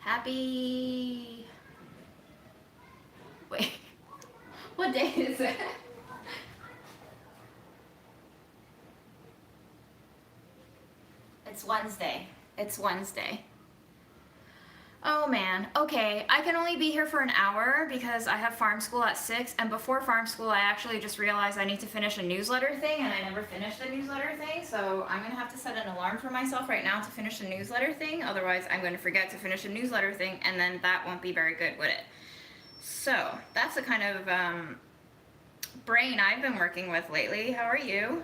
Happy... Wait. What day is it? It's Wednesday. It's Wednesday. Oh man, okay, I can only be here for an hour because I have farm school at 6, and before farm school I actually just realized I need to finish a newsletter thing, and I never finished the newsletter thing, so I'm gonna have to set an alarm for myself right now to finish the newsletter thing, otherwise I'm gonna forget to finish a newsletter thing, and then that won't be very good, would it? So, that's the kind of brain I've been working with lately. How are you?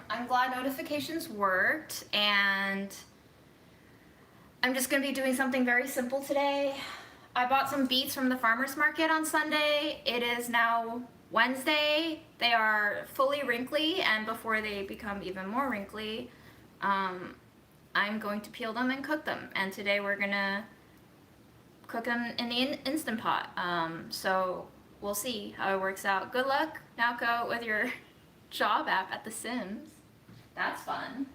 I'm glad notifications worked, and I'm just gonna be doing something very simple today. I bought some beets from the farmer's market on Sunday. It is now Wednesday. They are fully wrinkly, and before they become even more wrinkly, I'm going to peel them and cook them. And today we're gonna cook them in the Instant Pot. So we'll see how it works out. Good luck, Naoko, with your job app at The Sims. That's fun.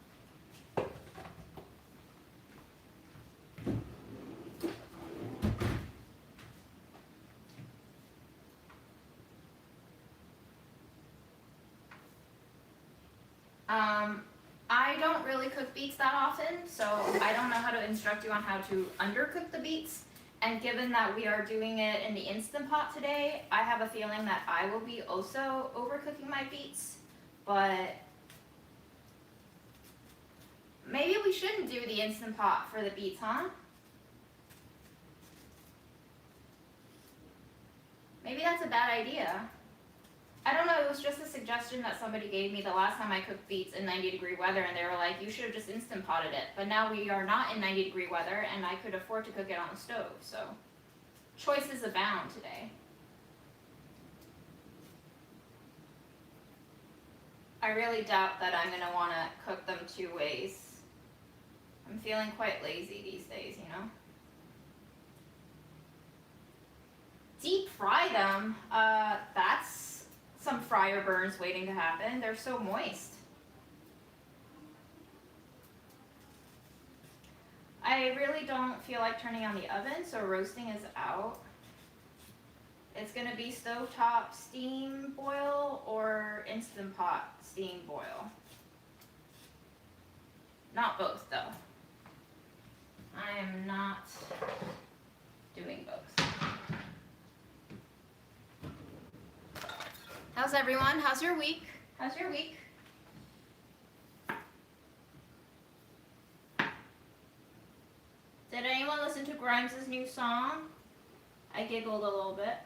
I don't really cook beets that often, so I don't know how to instruct you on how to undercook the beets. And given that we are doing it in the Instant Pot today, I have a feeling that I will be also overcooking my beets. But maybe we shouldn't do the Instant Pot for the beets, huh? Maybe that's a bad idea. I don't know, it was just a suggestion that somebody gave me the last time I cooked beets in 90-degree weather, and they were like, you should have just Instant Potted it. But now we are not in 90-degree weather, and I could afford to cook it on the stove, so choices abound today. I really doubt that I'm gonna wanna cook them 2 ways. I'm feeling quite lazy these days, you know? Deep fry them? That's some fryer burns waiting to happen. They're so moist. I really don't feel like turning on the oven, so roasting is out. It's gonna be stovetop steam boil or Instant Pot steam boil. Not both though. I am not doing both. How's everyone? How's your week? How's your week? Did anyone listen to Grimes' new song? I giggled a little bit.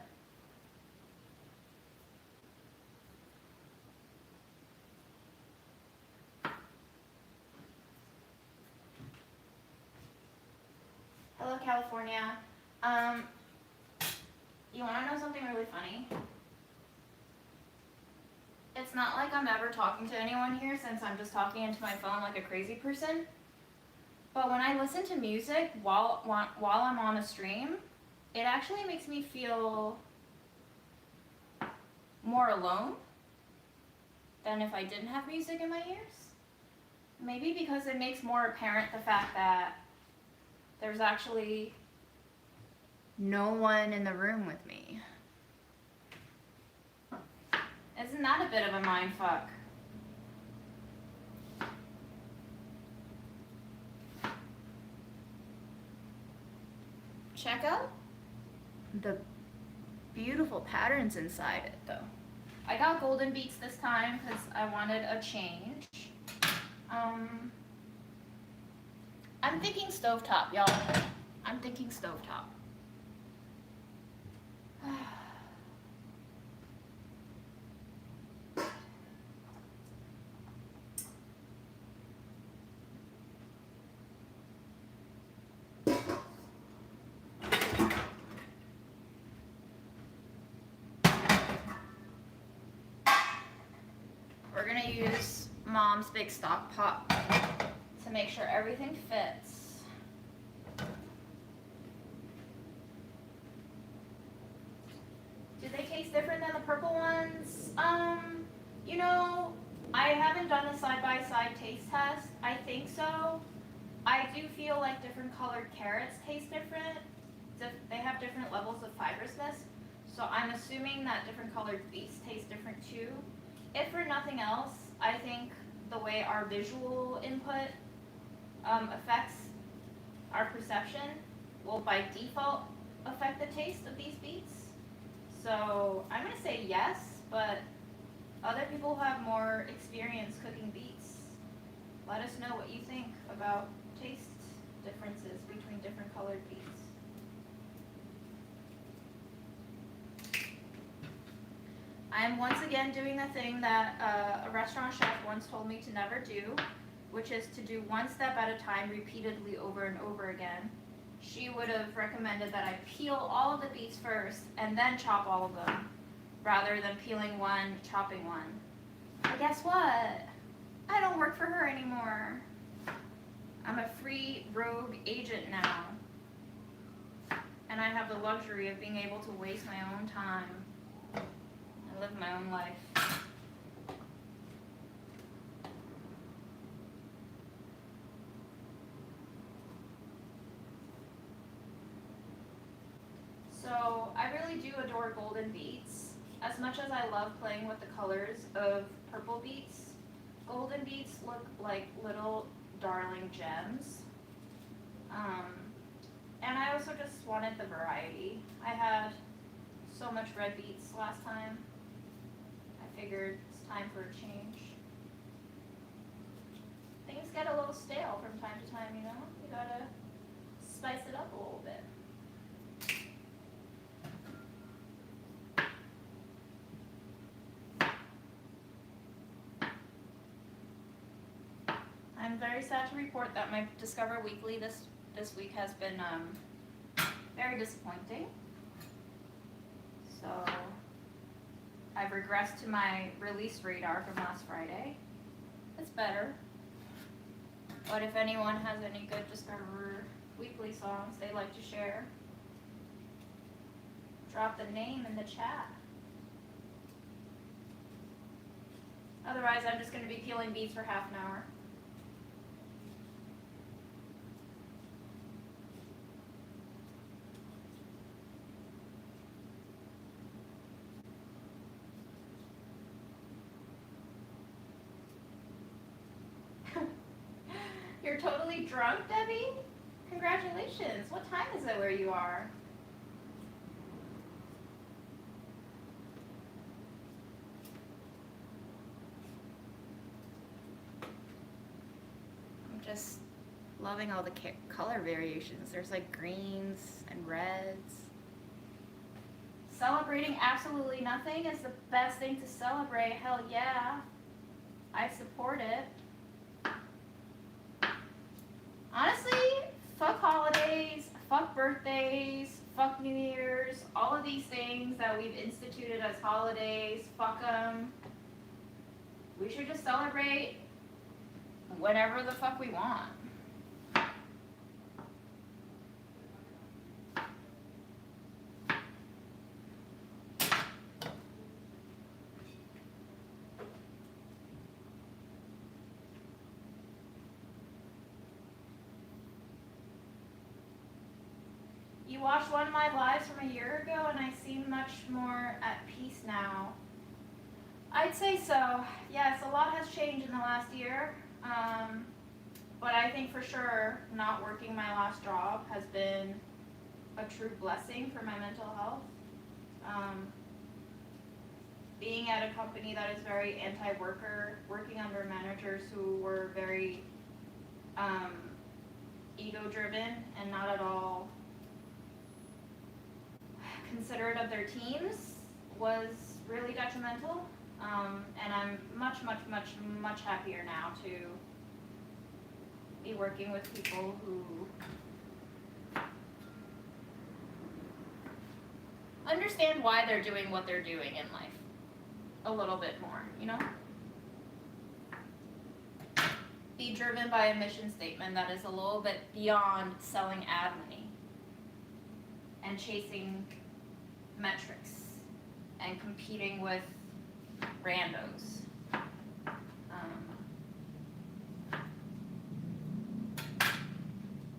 Hello, California. You wanna know something really funny? It's not like I'm ever talking to anyone here since I'm just talking into my phone like a crazy person. But when I listen to music while I'm on a stream, it actually makes me feel more alone than if I didn't have music in my ears. Maybe because it makes more apparent the fact that there's actually no one in the room with me. Isn't that a bit of a mind fuck? Check out the beautiful patterns inside it though. I got golden beets this time because I wanted a change. I'm thinking stovetop, y'all. I'm thinking stovetop. We're gonna use Mom's big stock pot to make sure everything fits. they taste different than the purple ones? You know, I haven't done a side-by-side taste test. I think so. I do feel like different colored carrots taste different. They have different levels of fibrousness. So I'm assuming that different colored beets taste different too. If for nothing else, I think the way our visual input affects our perception will by default affect the taste of these beets. So I'm going to say yes, but other people who have more experience cooking beets, let us know what you think about taste differences between different colored beets. I am once again doing the thing that a restaurant chef once told me to never do, which is to do one step at a time repeatedly over and over again. She would have recommended that I peel all of the beets first and then chop all of them, rather than peeling one, chopping one. But guess what? I don't work for her anymore. I'm a free rogue agent now. And I have the luxury of being able to waste my own time and live my own life. So I really do adore golden beets. As much as I love playing with the colors of purple beets, golden beets look like little darling gems. And I also just wanted the variety. I had so much red beets last time. I figured it's time for a change. Things get a little stale from time to time, you know? You gotta spice it up a little bit. I'm very sad to report that my Discover Weekly this week has been very disappointing. So I've regressed to my release radar from last Friday. It's better. But if anyone has any good Discover Weekly songs they'd like to share, drop the name in the chat. Otherwise, I'm just going to be peeling beets for half an hour. You're totally drunk, Debbie? Congratulations. What time is it where you are? I'm just loving all the color variations. There's like greens and reds. Celebrating absolutely nothing is the best thing to celebrate. Hell yeah. I support it. Honestly, fuck holidays, fuck birthdays, fuck New Year's, all of these things that we've instituted as holidays, fuck them. We should just celebrate whatever the fuck we want. You watched one of my lives from a year ago and I seem much more at peace now. I'd say so. Yes, a lot has changed in the last year. But I think for sure not working my last job has been a true blessing for my mental health. Being at a company that is very anti-worker, working under managers who were very ego-driven and not at all considerate of their teams was really detrimental. And I'm much happier now to be working with people who understand why they're doing what they're doing in life a little bit more, you know? Be driven by a mission statement that is a little bit beyond selling ad money and chasing metrics and competing with randos.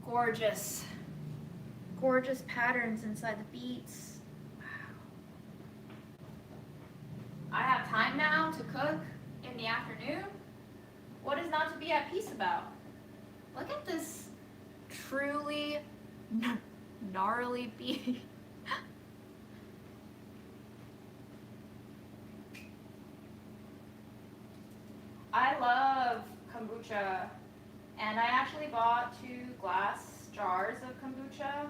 Gorgeous, gorgeous patterns inside the beets. Wow. I have time now to cook in the afternoon. What is not to be at peace about? Look at this truly gnarly beet. I love kombucha, and I actually bought 2 glass jars of kombucha,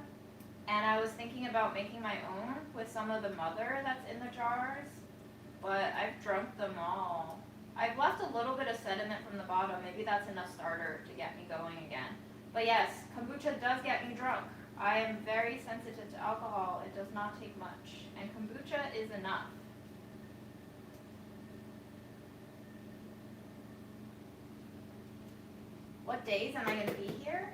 and I was thinking about making my own with some of the mother that's in the jars, but I've drunk them all. I've left a little bit of sediment from the bottom. Maybe that's enough starter to get me going again. But yes, kombucha does get me drunk. I am very sensitive to alcohol. It does not take much, and kombucha is enough. What days am I going to be here?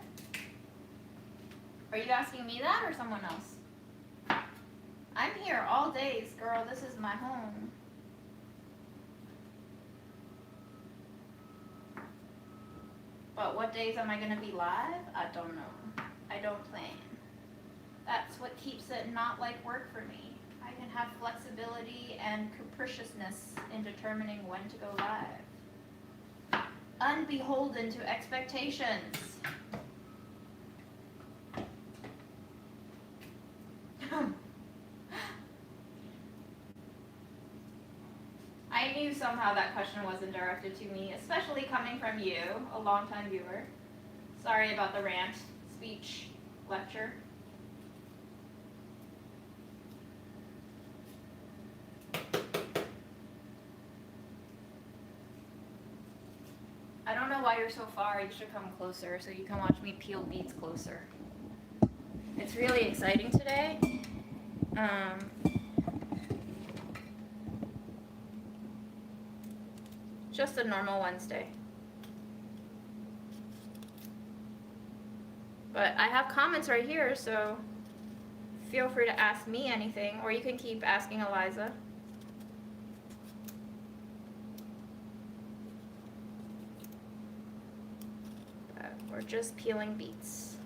Are you asking me that or someone else? I'm here all days, girl. This is my home. But what days am I going to be live? I don't know. I don't plan. That's what keeps it not like work for me. I can have flexibility and capriciousness in determining when to go live. Unbeholden to expectations. I knew somehow that question wasn't directed to me, especially coming from you, a longtime viewer. Sorry about the rant, speech, lecture. I don't know why you're so far. You should come closer so you can watch me peel beets closer. It's really exciting today. Just a normal Wednesday. But I have comments right here, so feel free to ask me anything, or you can keep asking Eliza. We're just peeling beets.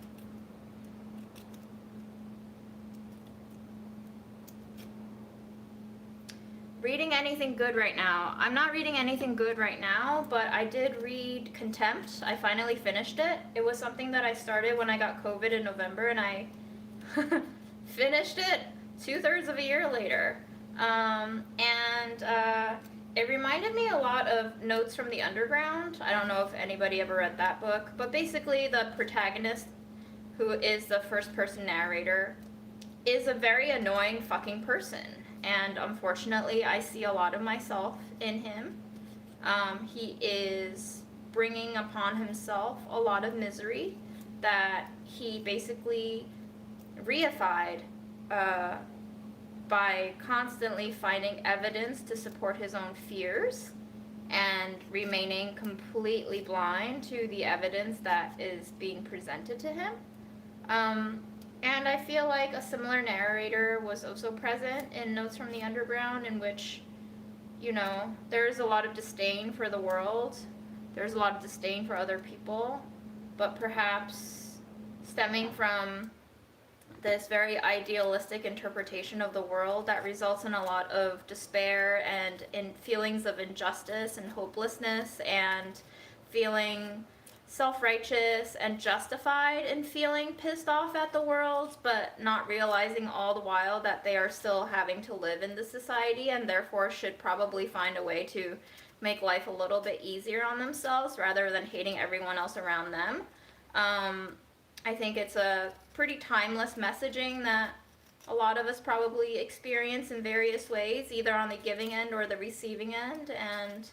Reading anything good right now? I'm not reading anything good right now, but I did read Contempt. I finally finished it. It was something that I started when I got COVID in November, and I finished it 2/3 of a year later. It reminded me a lot of Notes from the Underground. I don't know if anybody ever read that book, but basically the protagonist, who is the first-person narrator, is a very annoying fucking person. And unfortunately, I see a lot of myself in him. He is bringing upon himself a lot of misery that he basically reified by constantly finding evidence to support his own fears and remaining completely blind to the evidence that is being presented to him. And I feel like a similar narrator was also present in Notes from the Underground, in which, you know, there's a lot of disdain for the world, there's a lot of disdain for other people, but perhaps stemming from this very idealistic interpretation of the world that results in a lot of despair and in feelings of injustice and hopelessness, and feeling self-righteous and justified in feeling pissed off at the world, but not realizing all the while that they are still having to live in this society and therefore should probably find a way to make life a little bit easier on themselves rather than hating everyone else around them. I think it's a pretty timeless messaging that a lot of us probably experience in various ways, either on the giving end or the receiving end, and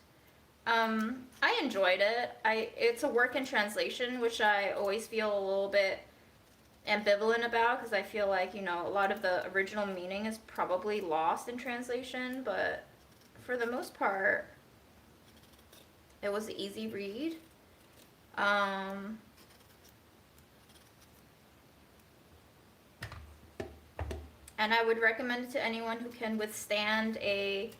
I enjoyed it. It's a work in translation, which I always feel a little bit ambivalent about, because I feel like, you know, a lot of the original meaning is probably lost in translation, but for the most part, it was an easy read. And I would recommend it to anyone who can withstand a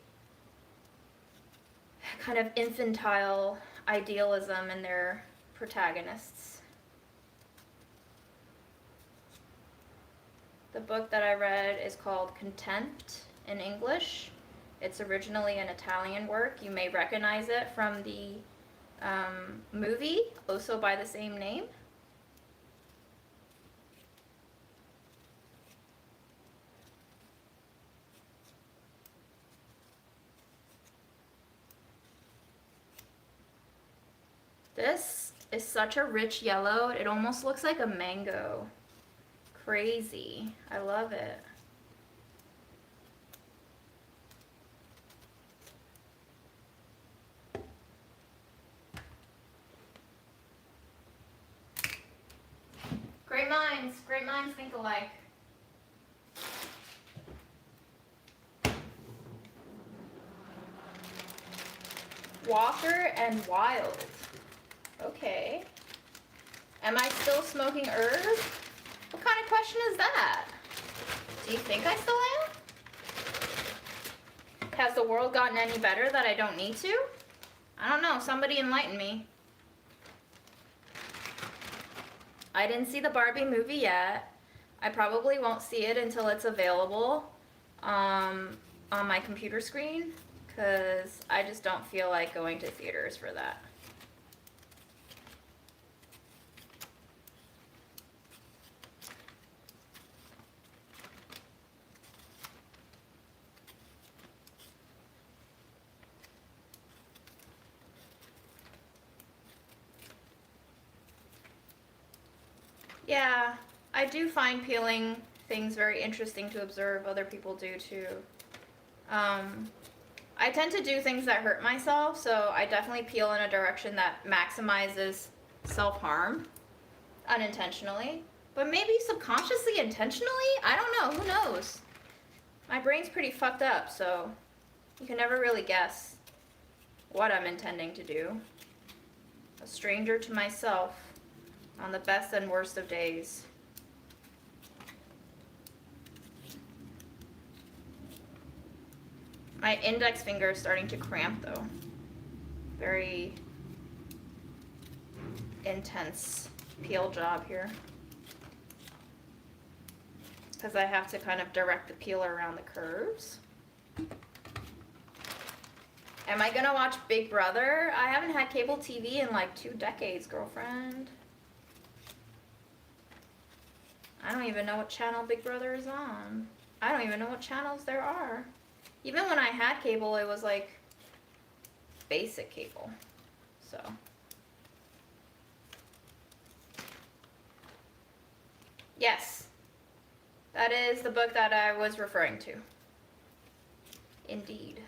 kind of infantile idealism in their protagonists. The book that I read is called Content in English. It's originally an Italian work. You may recognize it from the movie, also by the same name. This is such a rich yellow. It almost looks like a mango. Crazy. I love it. Great minds think alike. Walker and Wild. Okay. Am I still smoking herbs? What kind of question is that? Do you think I still am? Has the world gotten any better that I don't need to? I don't know. Somebody enlighten me. I didn't see the Barbie movie yet. I probably won't see it until it's available on my computer screen, because I just don't feel like going to theaters for that. Yeah, I do find peeling things very interesting to observe. Other people do too. I tend to do things that hurt myself, so I definitely peel in a direction that maximizes self-harm unintentionally. But maybe subconsciously, intentionally? I don't know. Who knows? My brain's pretty fucked up, so you can never really guess what I'm intending to do. A stranger to myself on the best and worst of days. My index finger is starting to cramp though. Very intense peel job here. Because I have to kind of direct the peeler around the curves. Am I gonna watch Big Brother? I haven't had cable TV in like 2 decades, girlfriend. I don't even know what channel Big Brother is on. I don't even know what channels there are. Even when I had cable, it was like basic cable. So. Yes. That is the book that I was referring to. Indeed.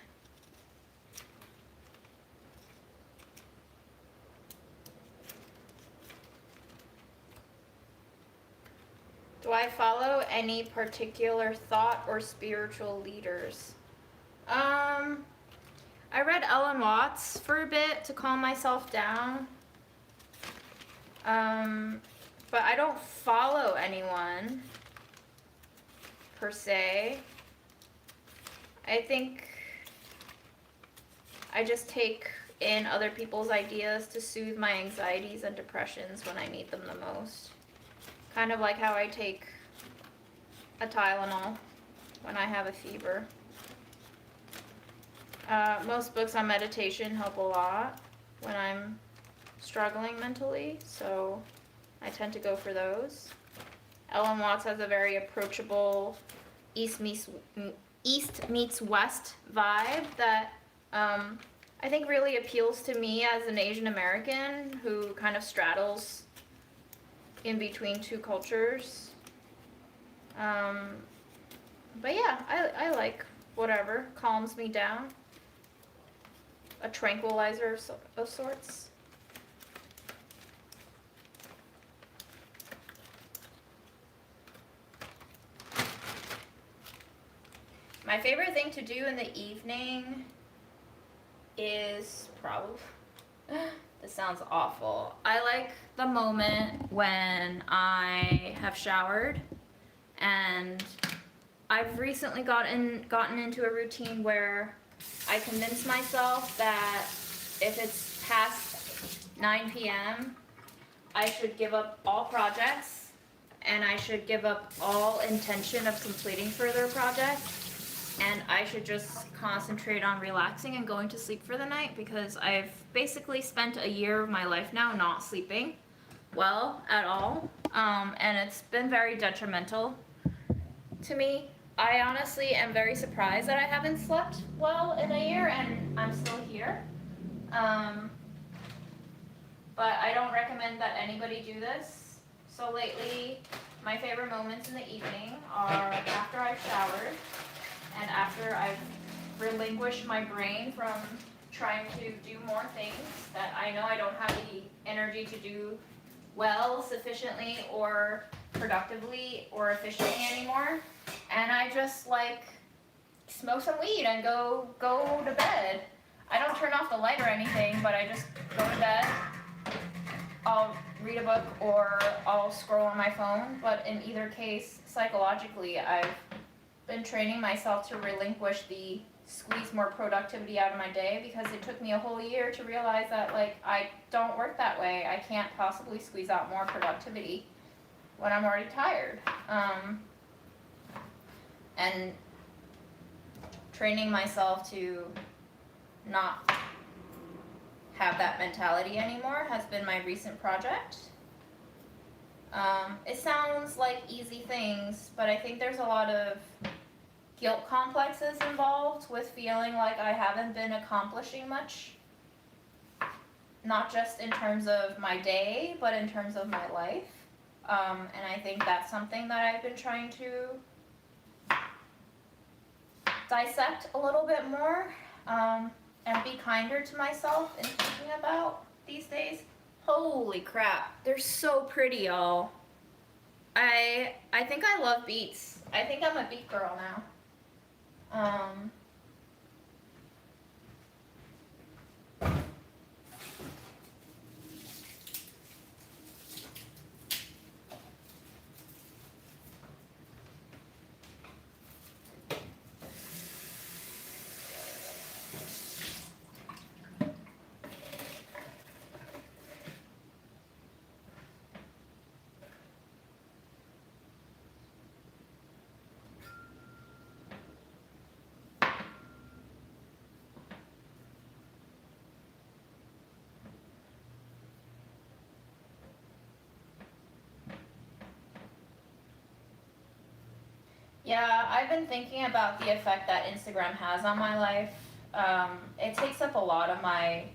Do I follow any particular thought or spiritual leaders? I read Ellen Watts for a bit to calm myself down. But I don't follow anyone per se. I think I just take in other people's ideas to soothe my anxieties and depressions when I need them the most. Kind of like how I take a Tylenol when I have a fever. Most books on meditation help a lot when I'm struggling mentally, so I tend to go for those. Ellen Watts has a very approachable East meets West vibe that I think really appeals to me as an Asian American who kind of straddles in between 2 cultures. But yeah, I like whatever calms me down. A tranquilizer of sorts. My favorite thing to do in the evening is probably, this sounds awful. I like the moment when I have showered and I've recently gotten into a routine where I convince myself that if it's past 9 p.m., I should give up all projects and I should give up all intention of completing further projects, and I should just concentrate on relaxing and going to sleep for the night, because I've basically spent a year of my life now not sleeping well at all, and it's been very detrimental to me. I honestly am very surprised that I haven't slept well in a year and I'm still here. But I don't recommend that anybody do this. So lately, my favorite moments in the evening are after I've showered and after I've relinquished my brain from trying to do more things that I know I don't have the energy to do well, sufficiently, or productively, or efficiently anymore. And I just like smoke some weed and go to bed. I don't turn off the light or anything, but I just go to bed. I'll read a book or I'll scroll on my phone, but in either case, psychologically, I've been training myself to relinquish the squeeze more productivity out of my day, because it took me a whole year to realize that, like, I don't work that way. I can't possibly squeeze out more productivity when I'm already tired. And training myself to not have that mentality anymore has been my recent project. It sounds like easy things, but I think there's a lot of guilt complexes involved with feeling like I haven't been accomplishing much, not just in terms of my day, but in terms of my life. And I think that's something that I've been trying to dissect a little bit more, and be kinder to myself in thinking about these days. Holy crap, they're so pretty, y'all. I think I love beets. I think I'm a beet girl now. Yeah, I've been thinking about the effect that Instagram has on my life. It takes up a lot of my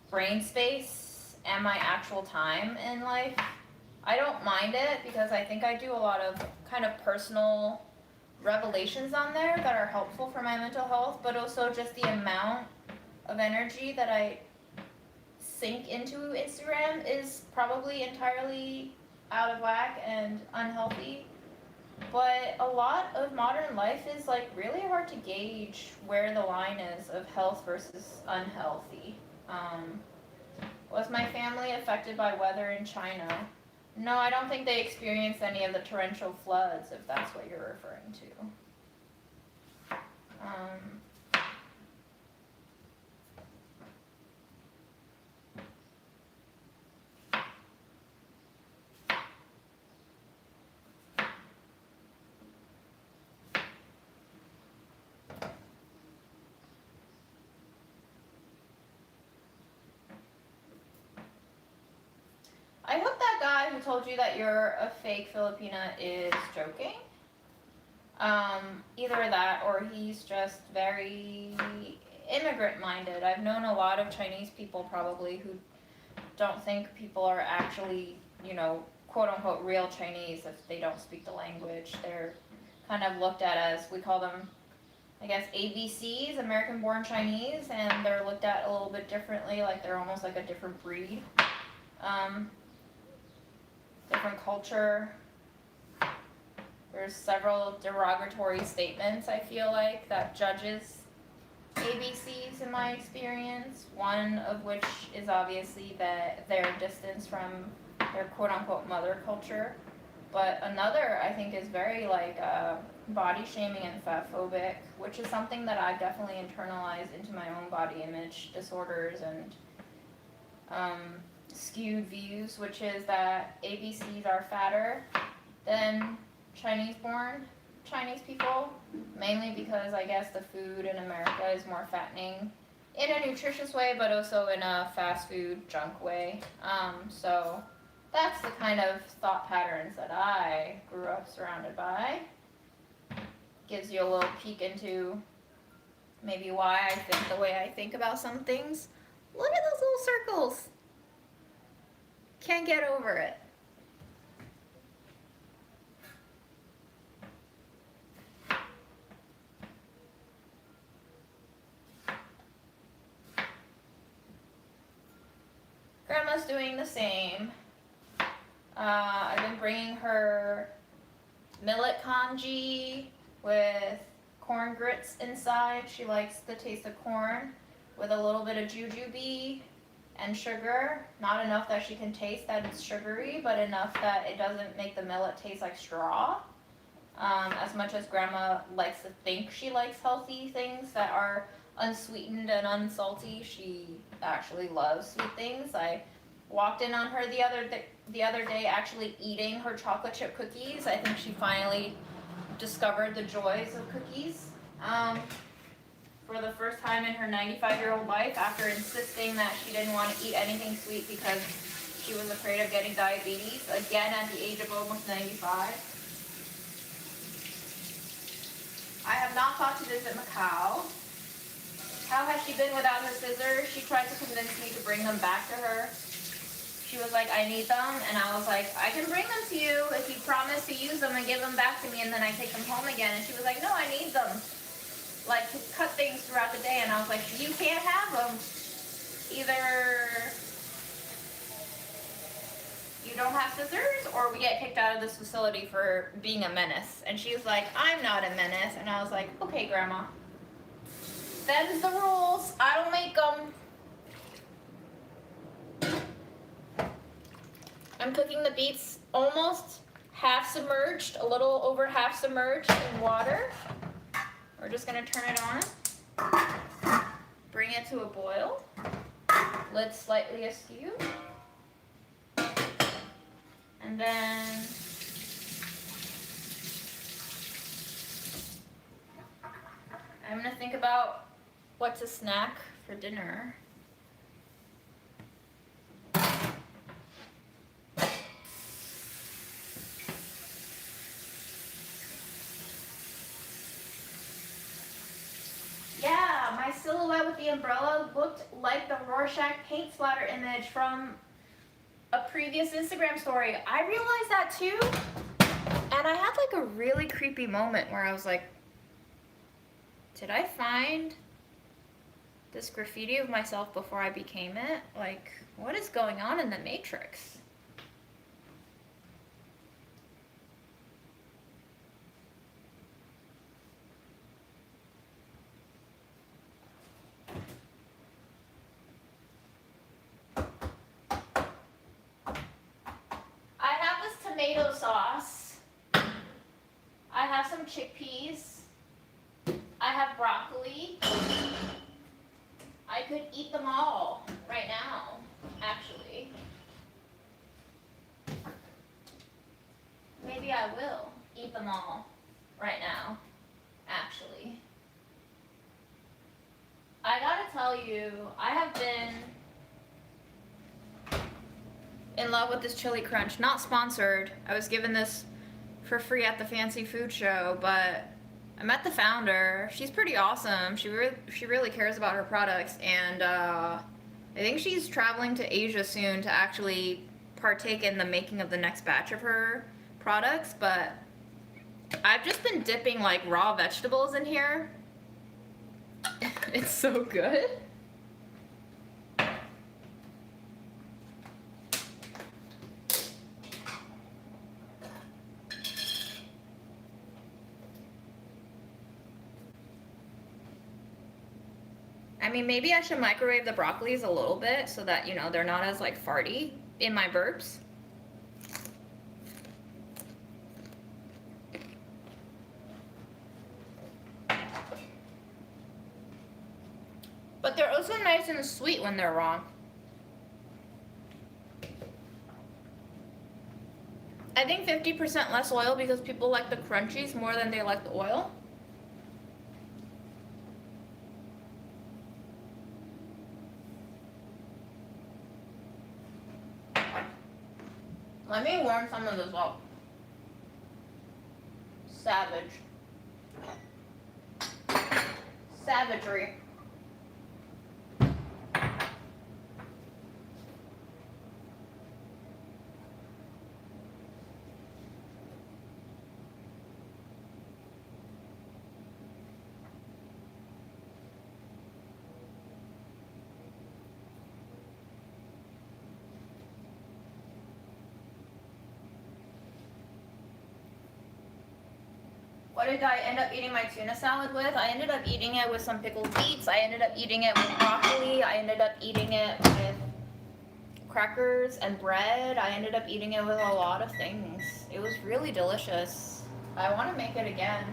brain space and my actual time in life. I don't mind it because I think I do a lot of kind of personal revelations on there that are helpful for my mental health, but also just the amount of energy that I sink into Instagram is probably entirely out of whack and unhealthy. But a lot of modern life is like really hard to gauge where the line is of health versus unhealthy. Was my family affected by weather in China? No, I don't think they experienced any of the torrential floods, if that's what you're referring to. I hope that guy who told you that you're a fake Filipina is joking. Either that or he's just very immigrant-minded. I've known a lot of Chinese people probably who don't think people are actually, quote-unquote real Chinese if they don't speak the language. They're kind of looked at as, we call them, I guess, ABCs, American-born Chinese, and they're looked at a little bit differently, like they're almost like a different breed. Different culture. There's several derogatory statements, I feel like, that judges ABCs in my experience. One of which is obviously that their distance from their quote-unquote mother culture. But another I think is very like body shaming and fat phobic, which is something that I've definitely internalized into my own body image disorders and skewed views, which is that ABCs are fatter than Chinese-born Chinese people, mainly because I guess the food in America is more fattening in a nutritious way, but also in a fast food junk way. So that's the kind of thought patterns that I grew up surrounded by. Gives you a little peek into maybe why I think the way I think about some things. Look at those little circles. Can't get over it. Grandma's doing the same. I've been bringing her millet congee with corn grits inside. She likes the taste of corn with a little bit of jujube and sugar. Not enough that she can taste that it's sugary, but enough that it doesn't make the millet taste like straw. As much as Grandma likes to think she likes healthy things that are unsweetened and unsalty, she actually loves sweet things. I walked in on her the other day actually eating her chocolate chip cookies. I think she finally discovered the joys of cookies for the first time in her 95-year-old life, after insisting that she didn't want to eat anything sweet because she was afraid of getting diabetes, again at the age of almost 95. I have not thought to visit Macau. How has she been without her scissors? She tried to convince me to bring them back to her. She was like, I need them, and I was like, I can bring them to you if you promise to use them and give them back to me, and then I take them home again. And she was like, no, I need them, like to cut things throughout the day. And I was like, you can't have them. Either you don't have scissors, or we get kicked out of this facility for being a menace. And she was like, I'm not a menace. And I was like, okay, Grandma. Them's the rules. I don't make them. I'm cooking the beets almost half submerged, a little over half submerged in water. We're just gonna turn it on, bring it to a boil, lid slightly askew, and then I'm gonna think about what to snack for dinner. Yeah, my silhouette with the umbrella looked like the Rorschach paint splatter image from a previous Instagram story. I realized that too, and I had like a really creepy moment where I was like, did I find this graffiti of myself before I became it? Like, what is going on in the Matrix? I have this tomato sauce. I have some chickpeas. I have broccoli. I could eat them all right now, actually. Maybe I will eat them all right now, actually. I gotta tell you, I have been in love with this chili crunch. Not sponsored. I was given this for free at the fancy food show, but I met the founder. She's pretty awesome. She really cares about her products, and I think she's traveling to Asia soon to actually partake in the making of the next batch of her products. But I've just been dipping like raw vegetables in here. It's so good. I mean, maybe I should microwave the broccolis a little bit so that, you know, they're not as like farty in my burps. But they're also nice and sweet when they're raw. I think 50% less oil because people like the crunchies more than they like the oil. Let me warm some of this up. Savage. Savagery. What did I end up eating my tuna salad with? I ended up eating it with some pickled beets. I ended up eating it with broccoli. I ended up eating it with crackers and bread. I ended up eating it with a lot of things. It was really delicious. I want to make it again.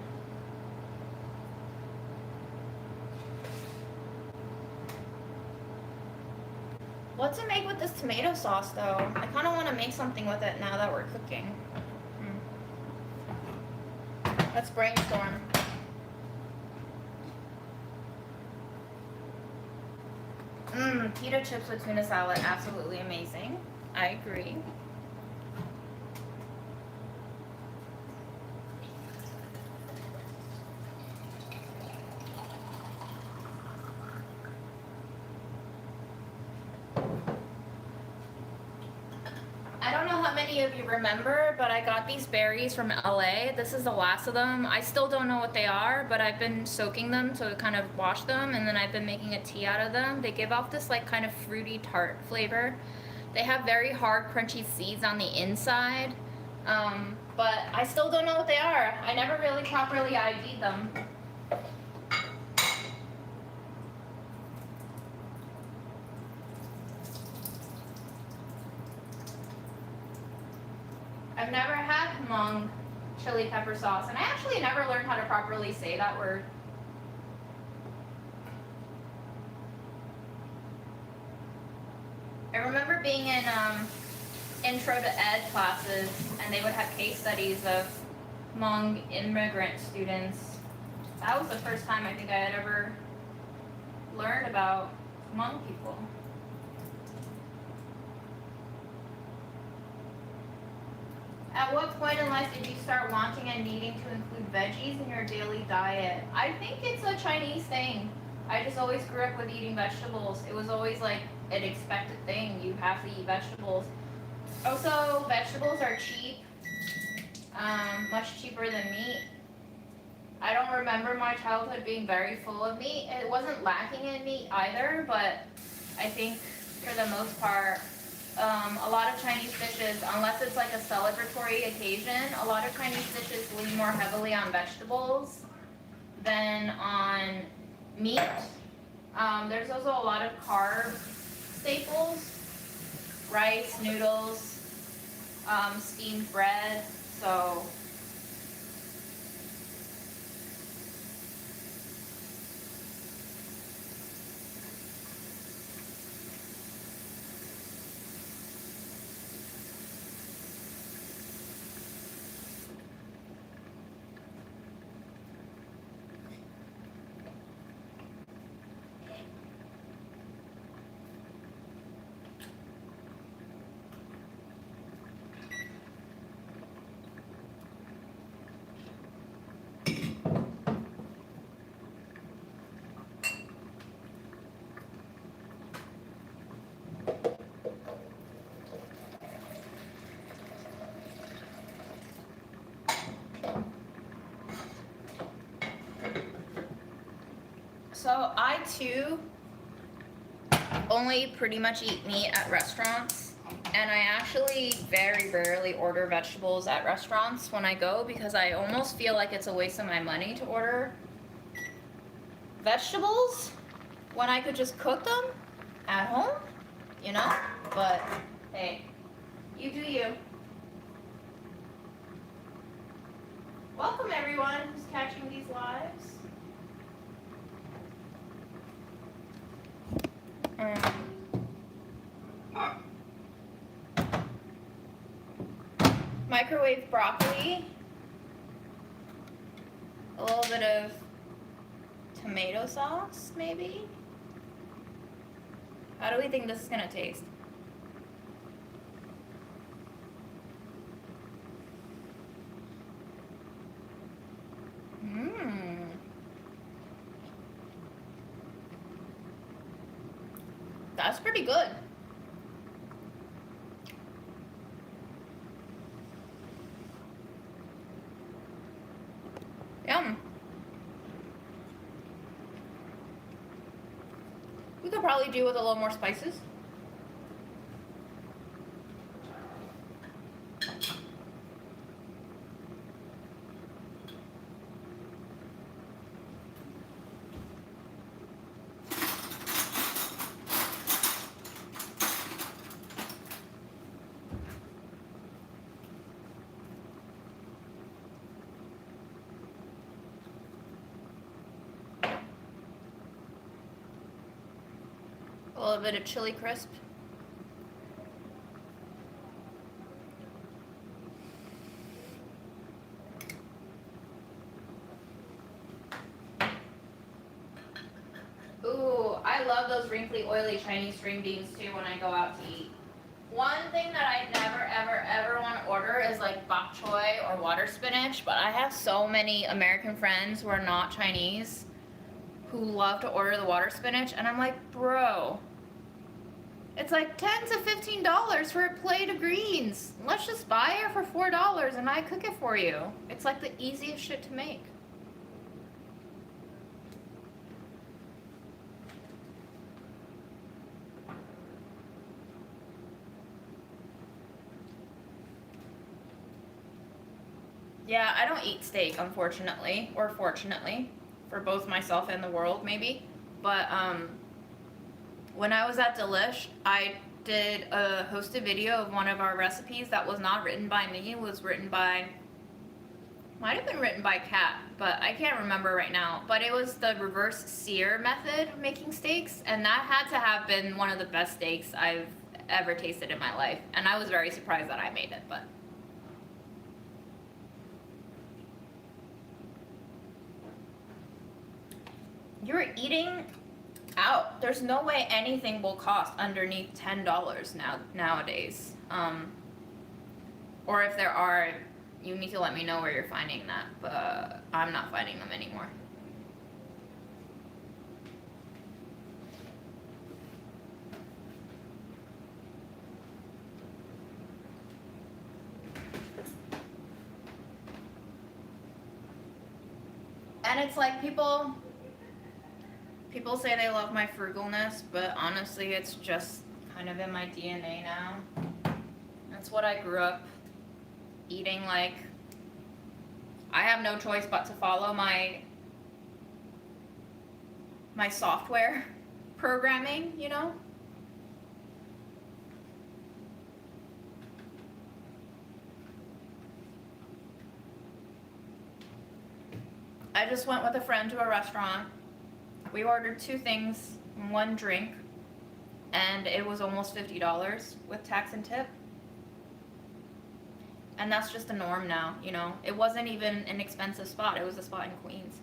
What to make with this tomato sauce though? I kind of want to make something with it now that we're cooking. Let's brainstorm. Pita chips with tuna salad, absolutely amazing. I agree. I don't know how many of you remember, but I got these berries from LA. This is the last of them. I still don't know what they are, but I've been soaking them to kind of wash them, and then I've been making a tea out of them. They give off this like kind of fruity tart flavor. They have very hard, crunchy seeds on the inside, but I still don't know what they are. I never really properly ID'd them. I've never had Hmong chili pepper sauce, and I actually never learned how to properly say that word. I remember being in intro to ed classes, and they would have case studies of Hmong immigrant students. That was the first time I think I had ever learned about Hmong people. At what point in life did you start wanting and needing to include veggies in your daily diet? I think it's a Chinese thing. I just always grew up with eating vegetables. It was always like an expected thing. You have to eat vegetables. Also, vegetables are cheap, much cheaper than meat. I don't remember my childhood being very full of meat. It wasn't lacking in meat either, but I think for the most part, a lot of Chinese dishes, unless it's like a celebratory occasion, a lot of Chinese dishes lean more heavily on vegetables than on meat. There's also a lot of carb staples, rice, noodles, steamed bread, so I too only pretty much eat meat at restaurants, and I actually very rarely order vegetables at restaurants when I go because I almost feel like it's a waste of my money to order vegetables when I could just cook them at home, you know? But hey, you do you. Welcome everyone who's catching these lives. Microwave broccoli, a little bit of tomato sauce, maybe? How do we think this is gonna taste? That's pretty good. Yum. We could probably do with a little more spices. A little bit of chili crisp. Ooh, I love those wrinkly, oily Chinese string beans too when I go out to eat. One thing that I never, ever, ever want to order is like bok choy or water spinach, but I have so many American friends who are not Chinese who love to order the water spinach, and I'm like, bro, it's like $10 to $15 for a plate of greens. Let's just buy it for $4 and I cook it for you. It's like the easiest shit to make. Yeah, I don't eat steak, unfortunately, or fortunately, for both myself and the world, maybe. But when I was at Delish, I did a hosted video of one of our recipes that was not written by me. It was written by, might have been written by Kat, but I can't remember right now. But it was the reverse sear method of making steaks, and that had to have been one of the best steaks I've ever tasted in my life. And I was very surprised that I made it, but. You're eating out. There's no way anything will cost underneath $10 nowadays. Or if there are, you need to let me know where you're finding that. But I'm not finding them anymore. And it's like people say they love my frugalness, but honestly it's just kind of in my DNA now. That's what I grew up eating. Like, I have no choice but to follow my software programming, you know? I just went with a friend to a restaurant. We ordered 2 things, 1 drink, and it was almost $50 with tax and tip. And that's just the norm now, you know? It wasn't even an expensive spot, it was a spot in Queens.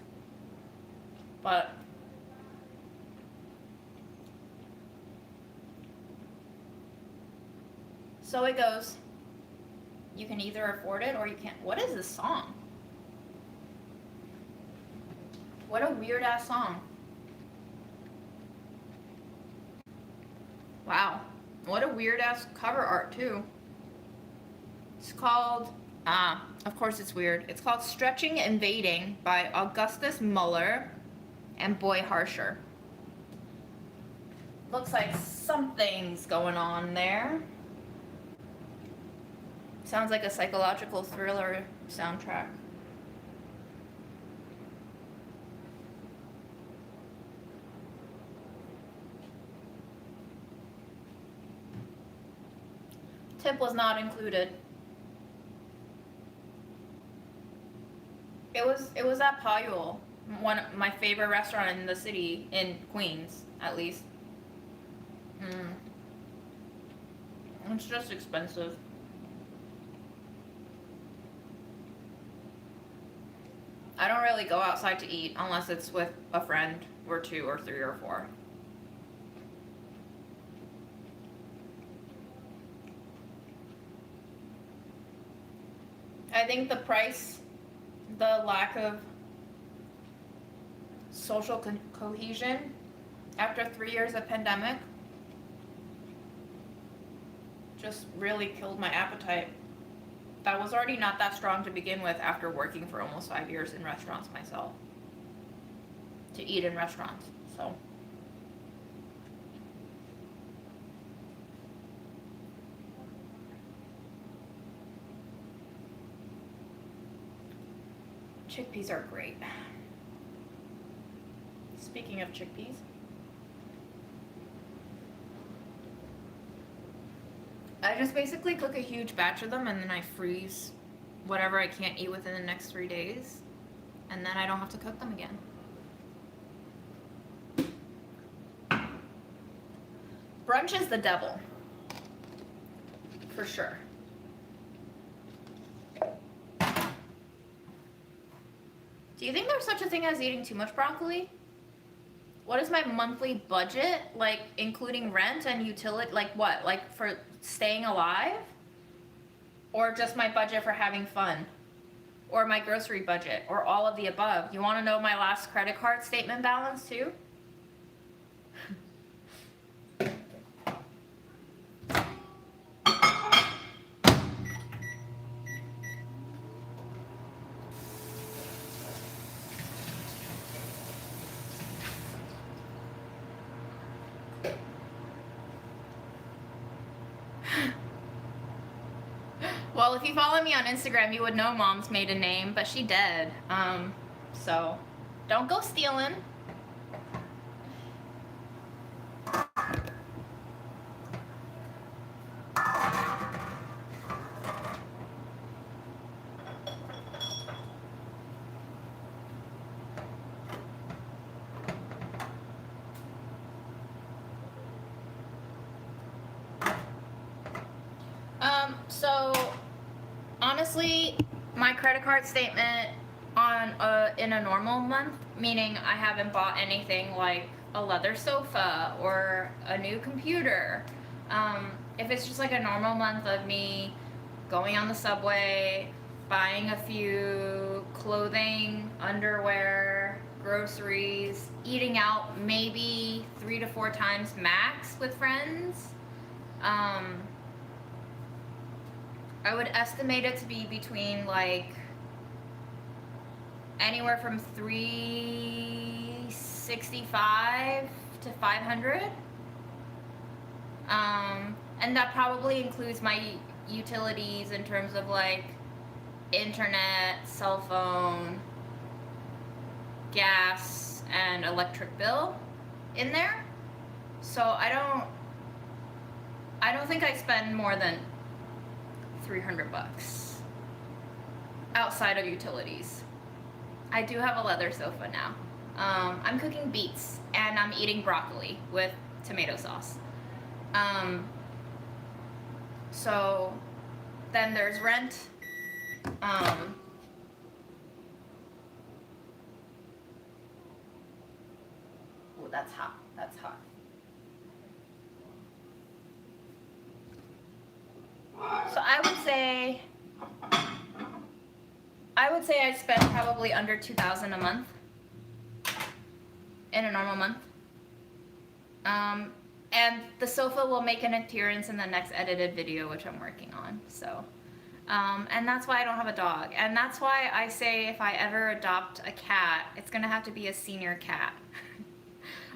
But so it goes. You can either afford it or you can't. What is this song? What a weird ass song. Wow, what a weird ass cover art too. It's called, of course it's weird. It's called Stretching and Invading by Augustus Muller and Boy Harsher. Looks like something's going on there. Sounds like a psychological thriller soundtrack. Tip was not included. It was at my favorite restaurant in the city, in Queens, at least. It's just expensive. I don't really go outside to eat unless it's with a friend or two or three or four. I think the price, the lack of social cohesion after 3 years of pandemic just really killed my appetite. That was already not that strong to begin with after working for almost 5 years in restaurants myself. To eat in restaurants, so. Chickpeas are great. Speaking of chickpeas, I just basically cook a huge batch of them and then I freeze whatever I can't eat within the next 3 days, and then I don't have to cook them again. Brunch is the devil, for sure. Do you think there's such a thing as eating too much broccoli? What is my monthly budget, like including rent and utility, like what, like for staying alive? Or just my budget for having fun? Or my grocery budget? Or all of the above? You want to know my last credit card statement balance too? Well, if you follow me on Instagram, you would know Mom's maiden name, but she dead. So don't go stealing. So honestly, my credit card statement on in a normal month, meaning I haven't bought anything like a leather sofa or a new computer. If it's just like a normal month of me going on the subway, buying a few clothing, underwear, groceries, eating out maybe 3 to 4 times max with friends, I would estimate it to be between like anywhere from 365 to 500. And that probably includes my utilities in terms of like internet, cell phone, gas, and electric bill in there. So I don't think I spend more than $300 outside of utilities. I do have a leather sofa now. I'm cooking beets and I'm eating broccoli with tomato sauce. So then there's rent. Oh, that's hot. That's hot. So I would say I spend probably under $2,000 a month in a normal month. And the sofa will make an appearance in the next edited video, which I'm working on. So, and that's why I don't have a dog. And that's why I say if I ever adopt a cat, it's gonna have to be a senior cat.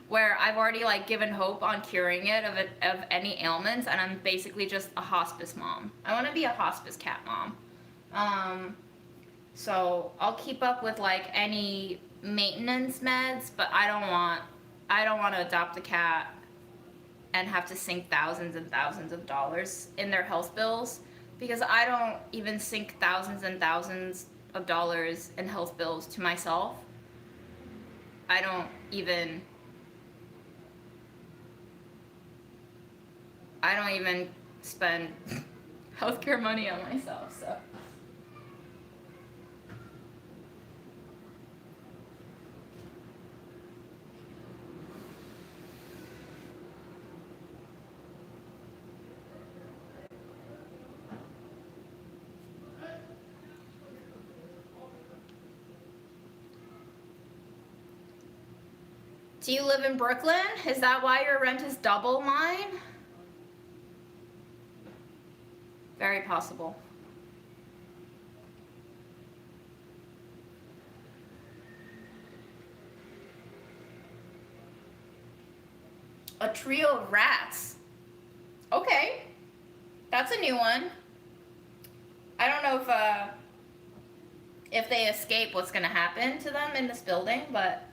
Where I've already like given hope on curing it of any ailments, and I'm basically just a hospice mom. I want to be a hospice cat mom. So I'll keep up with like any maintenance meds, but I don't want to adopt a cat and have to sink thousands and thousands of dollars in their health bills, because I don't even sink thousands and thousands of dollars in health bills to myself. I don't even I don't even spend healthcare money on myself, so. Do you live in Brooklyn? Is that why your rent is double mine? Very possible. A trio of rats. Okay. That's a new one. I don't know if they escape what's gonna happen to them in this building, but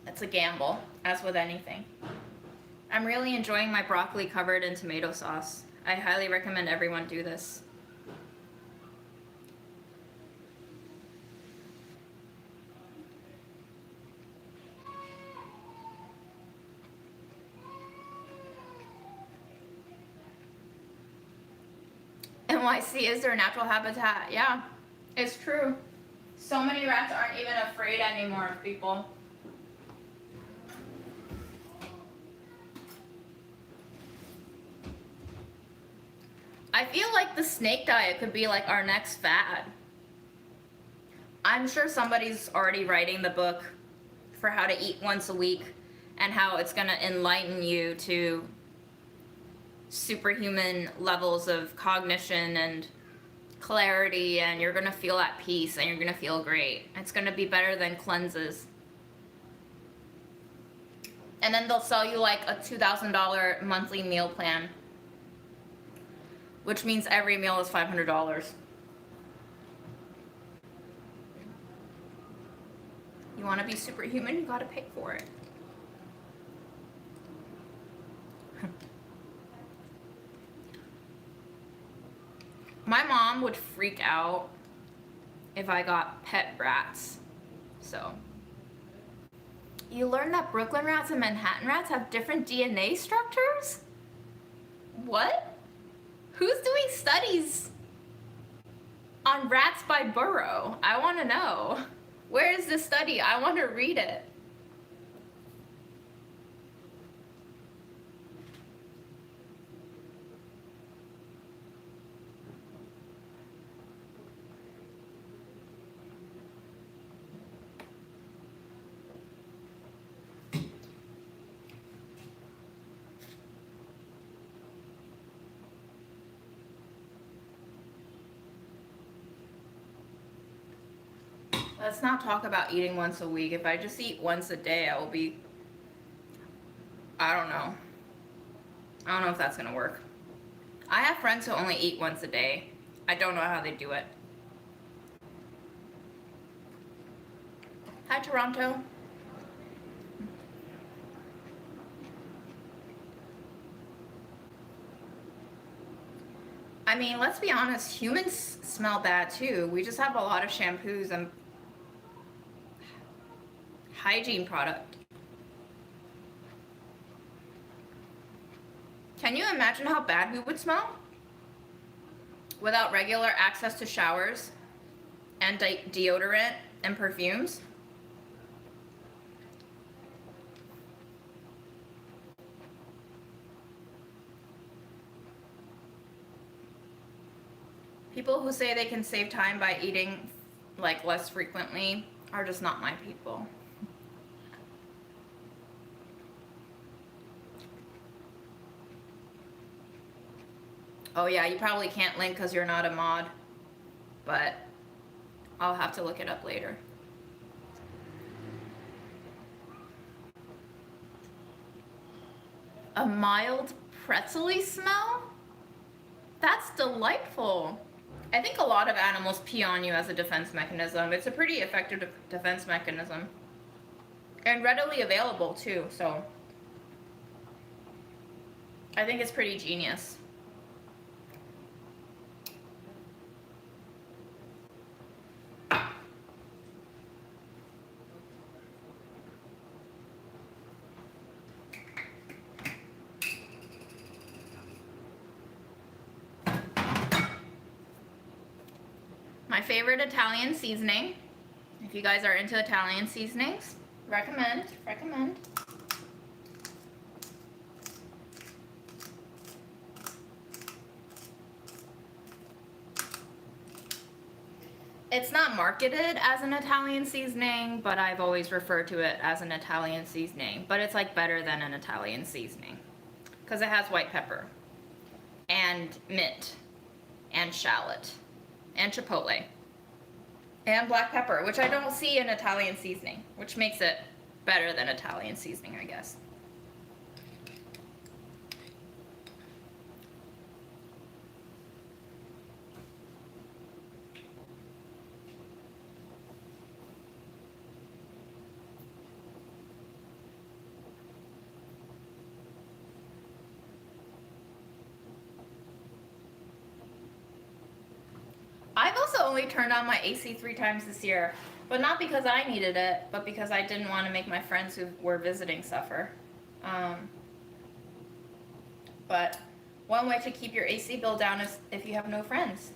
it's a gamble, as with anything. I'm really enjoying my broccoli covered in tomato sauce. I highly recommend everyone do this. NYC is their natural habitat. Yeah, it's true. So many rats aren't even afraid anymore of people. I feel like the snake diet could be like our next fad. I'm sure somebody's already writing the book for how to eat once a week and how it's gonna enlighten you to superhuman levels of cognition and clarity, and you're gonna feel at peace and you're gonna feel great. It's gonna be better than cleanses. And then they'll sell you like a $2,000 monthly meal plan, which means every meal is $500. You want to be superhuman, you gotta pay for it. My mom would freak out if I got pet rats. So, you learn that Brooklyn rats and Manhattan rats have different DNA structures? What? Who's doing studies on rats by burrow? I want to know. Where is this study? I want to read it. Let's not talk about eating once a week. If I just eat once a day, I will be, I don't know. I don't know if that's gonna work. I have friends who only eat once a day. I don't know how they do it. Hi, Toronto. I mean, let's be honest, humans smell bad too. We just have a lot of shampoos and hygiene product. Can you imagine how bad we would smell without regular access to showers and deodorant and perfumes? People who say they can save time by eating like less frequently are just not my people. Oh yeah, you probably can't link because you're not a mod, but I'll have to look it up later. A mild pretzely smell? That's delightful. I think a lot of animals pee on you as a defense mechanism. It's a pretty effective defense mechanism. And readily available too, so I think it's pretty genius. My favorite Italian seasoning. If you guys are into Italian seasonings, recommend. It's not marketed as an Italian seasoning, but I've always referred to it as an Italian seasoning. But it's like better than an Italian seasoning because it has white pepper and mint and shallot and chipotle and black pepper, which I don't see in Italian seasoning, which makes it better than Italian seasoning, I guess. I've also only turned on my AC 3 times this year, but not because I needed it, but because I didn't want to make my friends who were visiting suffer. But one way to keep your AC bill down is if you have no friends.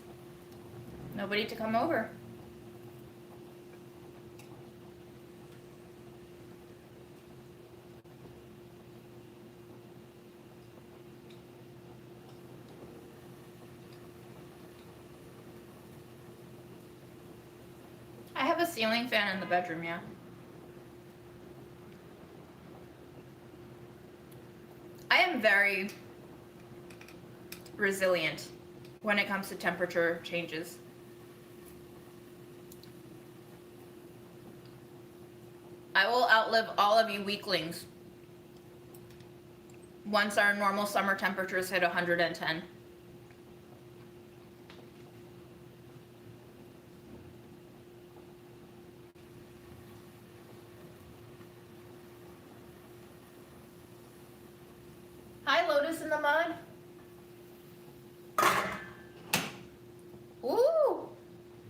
Nobody to come over. I have a ceiling fan in the bedroom, yeah. I am very resilient when it comes to temperature changes. I will outlive all of you weaklings once our normal summer temperatures hit 110. Hi, Lotus in the mud. Ooh,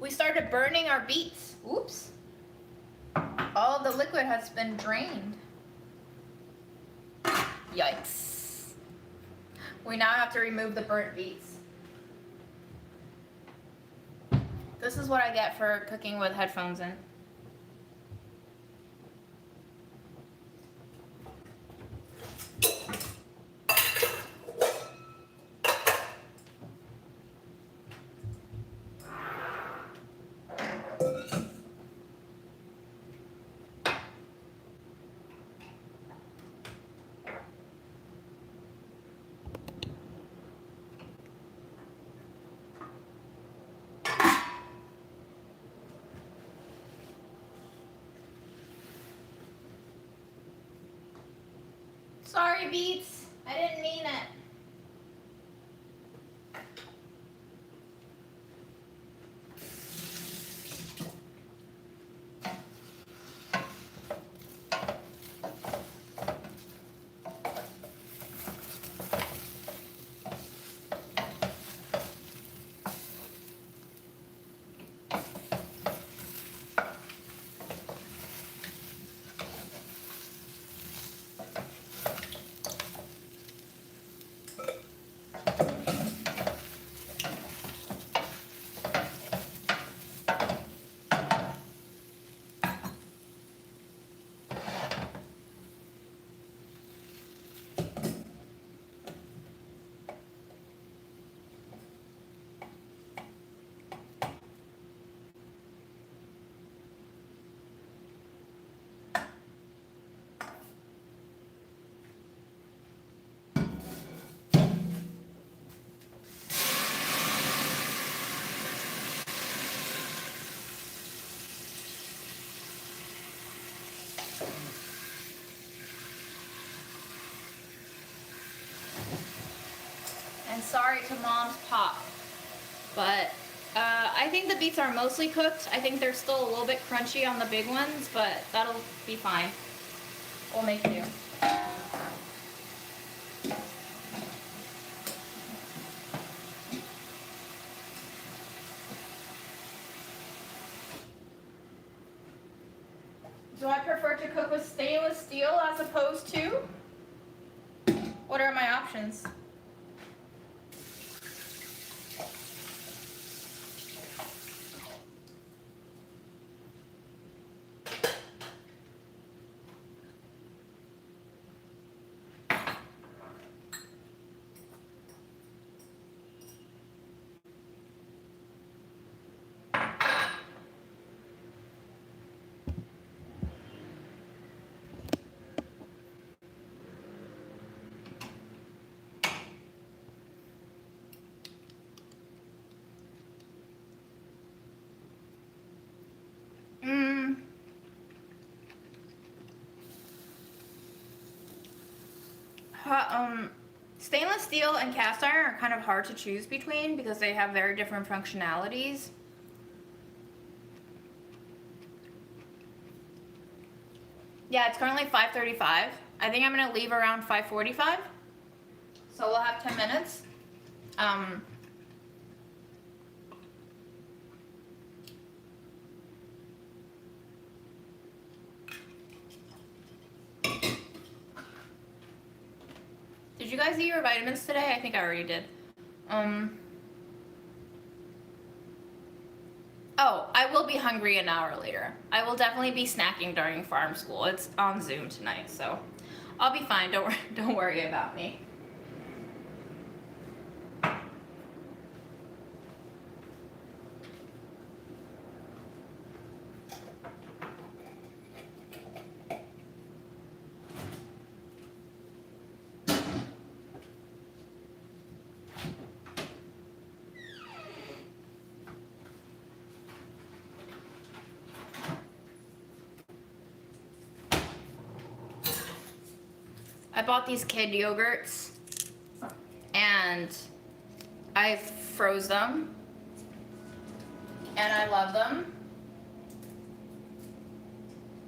we started burning our beets. Oops. All of the liquid has been drained. Yikes. We now have to remove the burnt beets. This is what I get for cooking with headphones in. Sorry, Beets. I didn't mean it. And sorry to Mom's pop, but I think the beets are mostly cooked. I think they're still a little bit crunchy on the big ones, but that'll be fine. We'll make do. Do I prefer to cook with stainless steel as opposed to? What are my options? Stainless steel and cast iron are kind of hard to choose between because they have very different functionalities. Yeah, it's currently 5:35. I think I'm gonna leave around 5:45. So we'll have 10 minutes. Did you guys eat your vitamins today? I think I already did. Oh, I will be hungry an hour later. I will definitely be snacking during farm school. It's on Zoom tonight, so I'll be fine. Don't worry about me. I bought these kid yogurts and I froze them and I love them.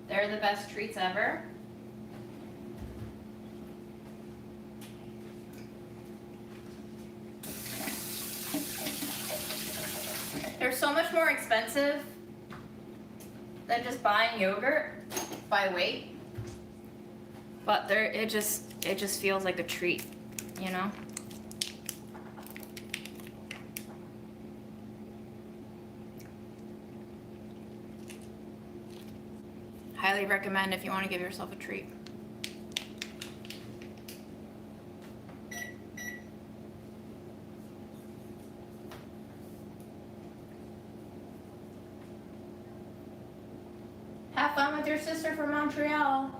They're the best treats ever. They're so much more expensive than just buying yogurt by weight. But it just feels like a treat, you know? Highly recommend if you want to give yourself a treat. Have fun with your sister from Montreal.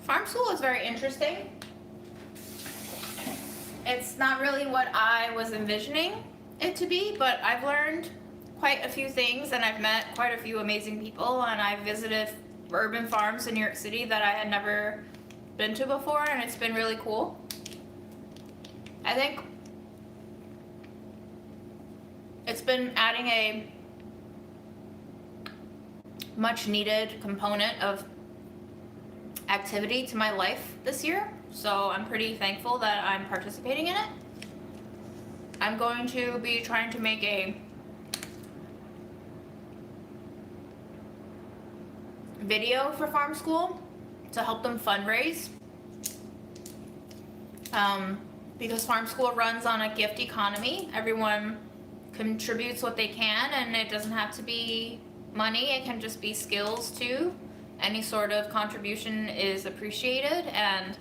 Farm school is very interesting. It's not really what I was envisioning it to be, but I've learned quite a few things and I've met quite a few amazing people, and I've visited urban farms in New York City that I had never been to before, and it's been really cool. I think it's been adding a much needed component of activity to my life this year, so I'm pretty thankful that I'm participating in it. I'm going to be trying to make a video for farm school to help them fundraise, because farm school runs on a gift economy. Everyone contributes what they can, and it doesn't have to be money, it can just be skills too. Any sort of contribution is appreciated, and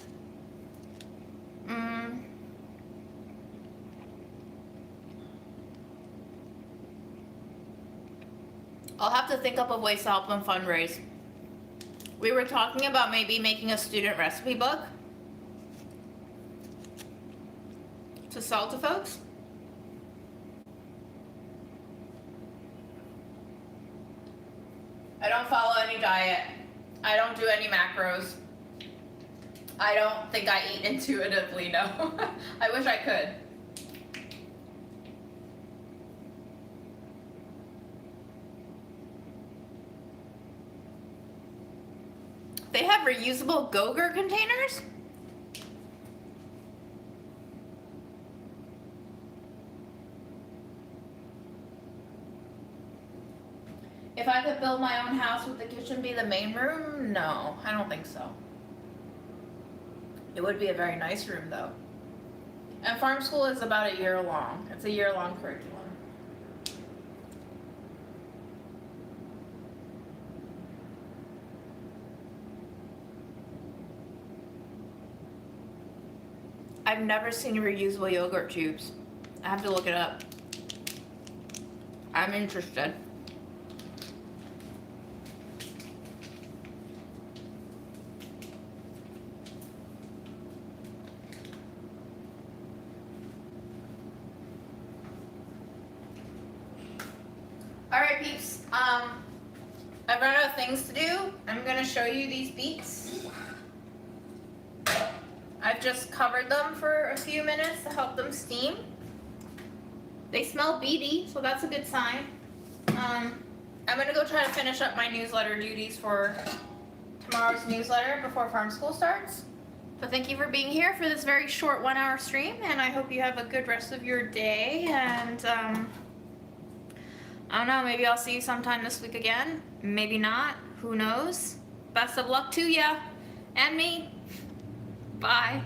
I'll have to think up of ways to help them fundraise. We were talking about maybe making a student recipe book to sell to folks. I don't follow any diet. I don't do any macros. I don't think I eat intuitively, no. I wish I could. They have reusable Go-Gurt containers? If I could build my own house, would the kitchen be the main room? No, I don't think so. It would be a very nice room though. And farm school is about a year long. It's a year-long curriculum. I've never seen reusable yogurt tubes. I have to look it up. I'm interested. All right, peeps. I've run out of things to do. I'm gonna show you these beets. I've just covered them for a few minutes to help them steam. They smell beety, so that's a good sign. I'm gonna go try to finish up my newsletter duties for tomorrow's newsletter before farm school starts. So thank you for being here for this very short 1 hour stream, and I hope you have a good rest of your day. And I don't know, maybe I'll see you sometime this week again. Maybe not. Who knows? Best of luck to ya and me. Bye.